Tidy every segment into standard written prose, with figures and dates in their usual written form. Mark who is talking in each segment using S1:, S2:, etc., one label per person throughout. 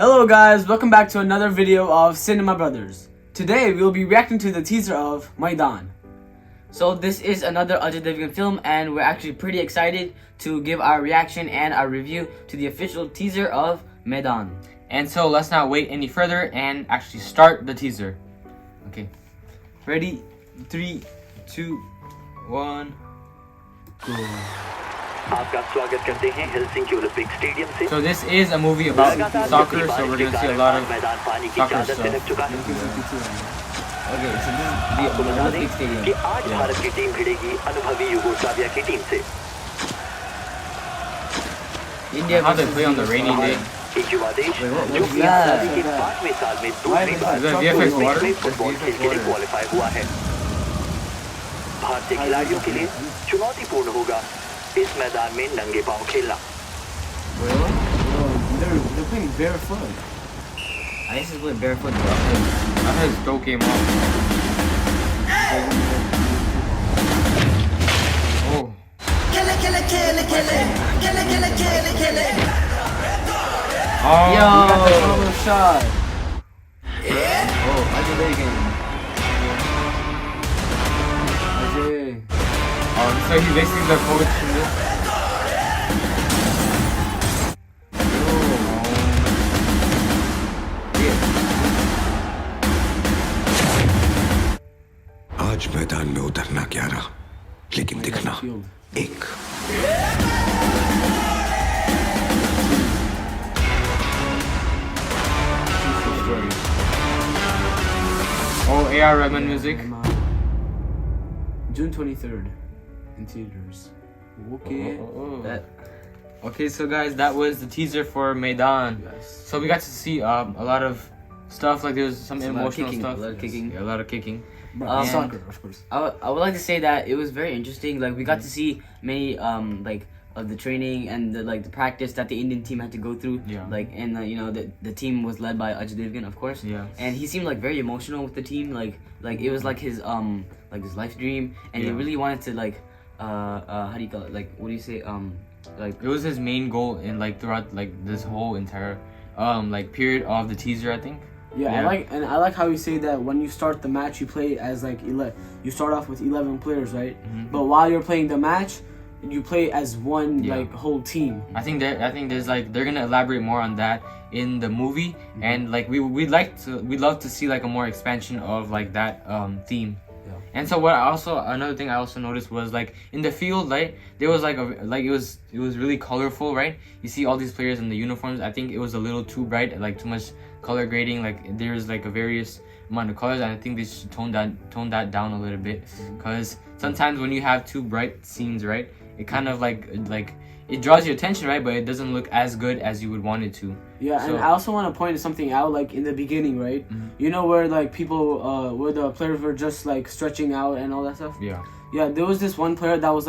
S1: Hello guys, welcome back to another video of CinemaBrothers. Today we will be reacting to the teaser of Maidaan. So this is another Ajay Devgn film and we're actually pretty excited to give our reaction and our review to the official teaser of Maidaan.
S2: And so let's not wait any further and actually start the teaser. Okay. Ready? 3, 2, 1, go.
S3: आपका स्वागत करते हैं Helsinki Olympic stadium से।
S2: So this is a movie about soccer, so we're gonna see a lot of
S3: मैदान पानी की
S2: soccer
S3: चादर से ढक
S2: stuff.
S3: चुका है।
S1: Okay, so this is the Olympic Stadium.
S3: कि आज भारत की टीम भिड़ेगी अनुभवी युगोस्लाविया की टीम से।
S1: India
S2: How they play on the rainy day.
S3: एक युवा देश
S1: what's
S3: जो कि
S1: that?
S3: आजादी के 5वें साल में दूसरी बार
S2: Is that VFX water?
S3: में फुटबॉल खेल के लिए क्वालिफाई हुआ है। भारतीय खिलाड़ियों के लिए चुनौतीपूर्ण होगा इस मैदान में नंगे पांव खेलना।
S1: They're playing barefoot. I used to play barefoot.
S2: I heard his throat came off. Oh. Oh,
S1: Yo, we got the solo shot. Oh, Ajay Devgn. Ajay.
S2: Oh, so he basically the coach in this.
S4: आज मैदान में उतरना 11 लेकिन दिखना एक।
S2: Oh, AR Rahman music.
S1: June 23rd in theaters. Okay.
S2: Okay, so guys, that was the teaser for Maidaan.
S1: Yes.
S2: So we got to see a lot of stuff, like there was some emotional
S1: kicking,
S2: stuff.
S1: a lot of kicking.
S2: Yeah, a lot of kicking.
S1: Soccer, of course. I would like to say that it was very interesting. Like we got to see many like of the training and the practice that the Indian team had to go through.
S2: Yeah.
S1: Like and you know the team was led by Ajay Devgn, of course.
S2: Yeah.
S1: And he seemed like very emotional with the team. Like it was like his life dream, and he really wanted to how do you call it? Like what do you say? Like
S2: It was his main goal in throughout this whole entire period of the teaser, I think.
S1: Yeah, I like how you say that when you start the match, you play as you start off with 11 players, right?
S2: Mm-hmm.
S1: But while you're playing the match, you play as one whole team.
S2: I think there's they're gonna elaborate more on that in the movie, and we'd love to see a more expansion of that theme.
S1: Yeah.
S2: And so another thing I also noticed was in the field, there was it was really colorful, right? You see all these players in the uniforms. I think it was a little too bright, too much color grading. There's a various amount of colors, and I think they should tone that down a little bit, because sometimes when you have too bright scenes, right, it kind of it draws your attention, right, but it doesn't look as good as you would want it to.
S1: Yeah,
S2: so,
S1: and I also want to point something out, in the beginning, right?
S2: Mm-hmm.
S1: You know where people, where the players were just stretching out and all that stuff.
S2: Yeah.
S1: Yeah, there was this one player that was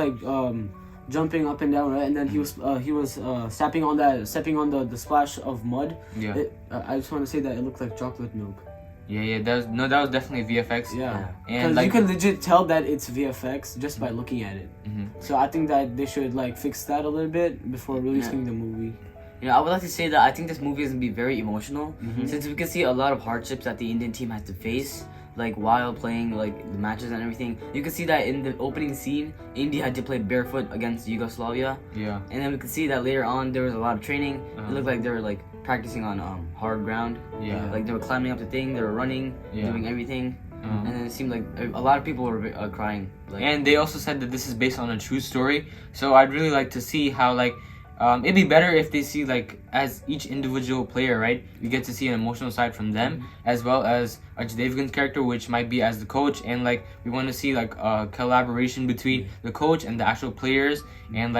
S1: jumping up and down, right? And then he was stepping on the splash of mud.
S2: Yeah.
S1: I just want to say that it looked like chocolate milk.
S2: Yeah. That was definitely VFX.
S1: Yeah,
S2: and
S1: because you can legit tell that it's VFX just by looking at it.
S2: Mm-hmm.
S1: So I think that they should fix that a little bit before releasing the movie.
S5: You know, I would like to say that I think this movie is going to be very emotional, since we can see a lot of hardships that the Indian team has to face, while playing the matches and everything. You can see that in the opening scene, India had to play barefoot against Yugoslavia.
S2: Yeah.
S5: And then we could see that later on there was a lot of training. It looked like they were practicing on hard ground.
S2: Yeah.
S5: They were climbing up the thing, they were running, doing everything. And then it seemed like a lot of people were crying.
S2: And they also said that this is based on a true story. So I'd really like to see how it'd be better if they see as each individual player, right? You get to see an emotional side from them, as well as Ajay Devgn's character, which might be as the coach, and we want to see a collaboration between the coach and the actual players, and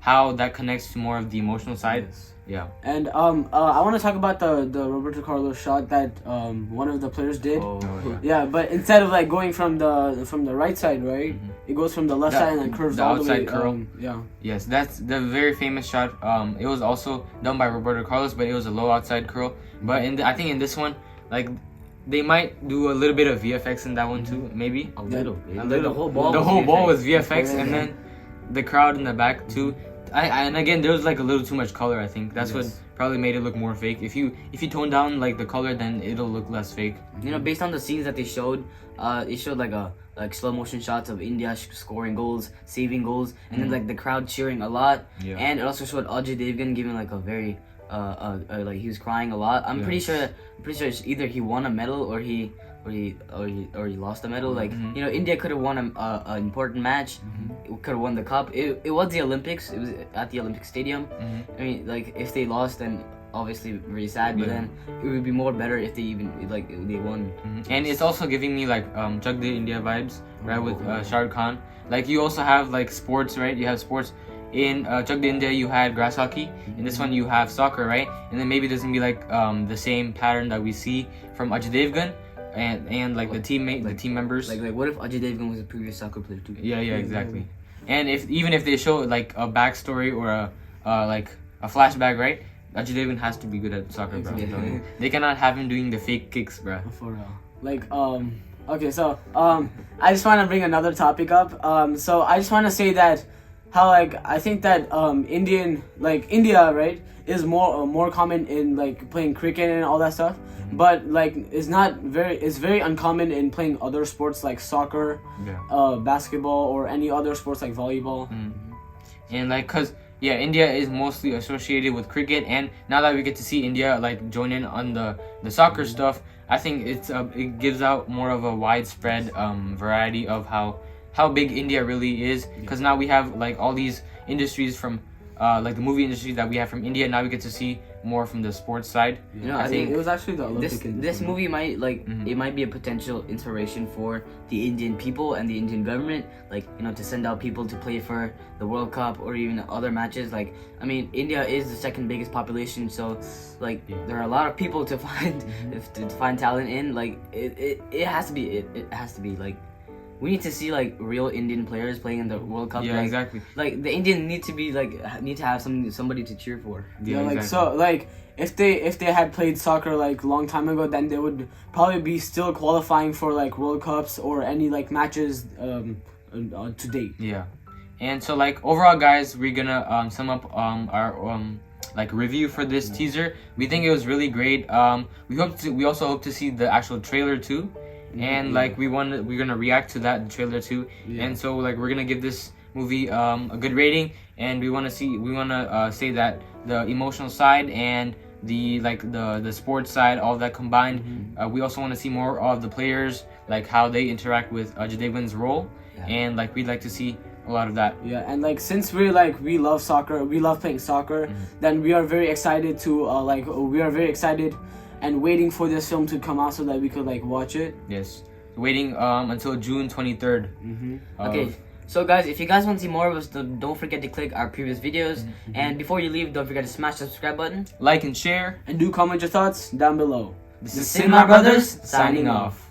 S2: how that connects to more of the emotional side.
S1: Yes.
S2: Yeah.
S1: And I want to talk about the Roberto Carlos shot that one of the players did.
S2: Oh,
S1: yeah, but instead of going from the right side, right, it goes from the left side and then curves
S2: the
S1: all the
S2: outside
S1: way.
S2: curl.
S1: Yeah.
S2: Yes, that's the very famous shot. It was also done by Roberto Carlos, but it was a low outside curl. But I think in this one, they might do a little bit of VFX in that one too, maybe.
S5: A little.
S1: The
S5: The whole ball.
S2: The whole ball was VFX,
S1: Yeah.
S2: and then the crowd in the back too. and again, there was like a little too much color. I think that's what
S1: Yes.
S2: probably made it look more fake. If you tone down like the color, then it'll look less fake.
S5: You know, based on the scenes that they showed, it showed like slow motion shots of India scoring goals, saving goals, and then like the crowd cheering a lot.
S2: Yeah.
S5: And it also showed Ajay Devgn giving like a very like he was crying a lot. I'm pretty sure it's either he won a medal or he lost a medal. Like you know, India could have won an important match. Could have won the cup. It was the Olympics. It was at the Olympic Stadium. I mean, like if they lost, then obviously very sad. But then it would be more better if they even like they won.
S2: And it's also giving me like Chak De India vibes, right? With Shah Rukh Khan. Like you also have like sports, right? You have sports. In Chak De India, you had grass hockey. In this one, you have soccer, right? And then maybe there's gonna be like the same pattern that we see from Ajay Devgn and like the team members.
S5: Like what if Ajay Devgn was a previous soccer player too?
S2: Yeah, exactly. And even if they show like a backstory or a flashback, right? Ajay Devgn has to be good at soccer, bro.
S5: Exactly.
S2: They cannot have him doing the fake kicks, bro.
S1: For real. Like okay, so I just want to bring another topic up. So I just want to say that how like I think that India, right, is more common in like playing cricket and all that stuff, but like it's very uncommon in playing other sports like soccer, basketball, or any other sports like volleyball.
S2: And like cause India is mostly associated with cricket, and now that we get to see India like join in on the soccer stuff, I think it gives out more of a widespread variety of how big India really is, because now we have like all these industries from like the movie industry that we have from India. Now we get to see more from the sports side.
S5: You know,
S1: I think it was actually the Olympic.
S5: This movie might it might be a potential inspiration for the Indian people and the Indian government, like you know, to send out people to play for the World Cup or even other matches. Like I mean, India is the second biggest population, so like there are a lot of people to find to find talent in. Like it has to be like. We need to see like real Indian players playing in the World Cup.
S2: Yeah,
S5: like,
S2: exactly.
S5: Like the Indian need to have somebody to cheer for.
S1: Yeah, like
S2: exactly.
S1: so like if they had played soccer like long time ago, then they would probably be still qualifying for like World Cups or any like matches to date.
S2: Yeah, and so like overall, guys, we're gonna sum up our like review for this teaser. We think it was really great. We also hope to see the actual trailer too. And like we're gonna react to that trailer too, and so like we're gonna give this movie a good rating, and we wanna say that the emotional side and the sports side, all that combined, we also want to see more of the players, like how they interact with Ajay Devgn's role, and like we'd like to see a lot of that.
S1: Yeah, and like since we love soccer, we love playing soccer, then we are very excited and waiting for this film to come out so that we could like watch it.
S2: Yes, waiting until June 23rd.
S5: Okay, so guys, if you guys want to see more of us, don't forget to click our previous videos. And before you leave, don't forget to smash the subscribe button.
S2: Like and share.
S1: And do comment your thoughts down below.
S5: This is Cinema Brothers signing off.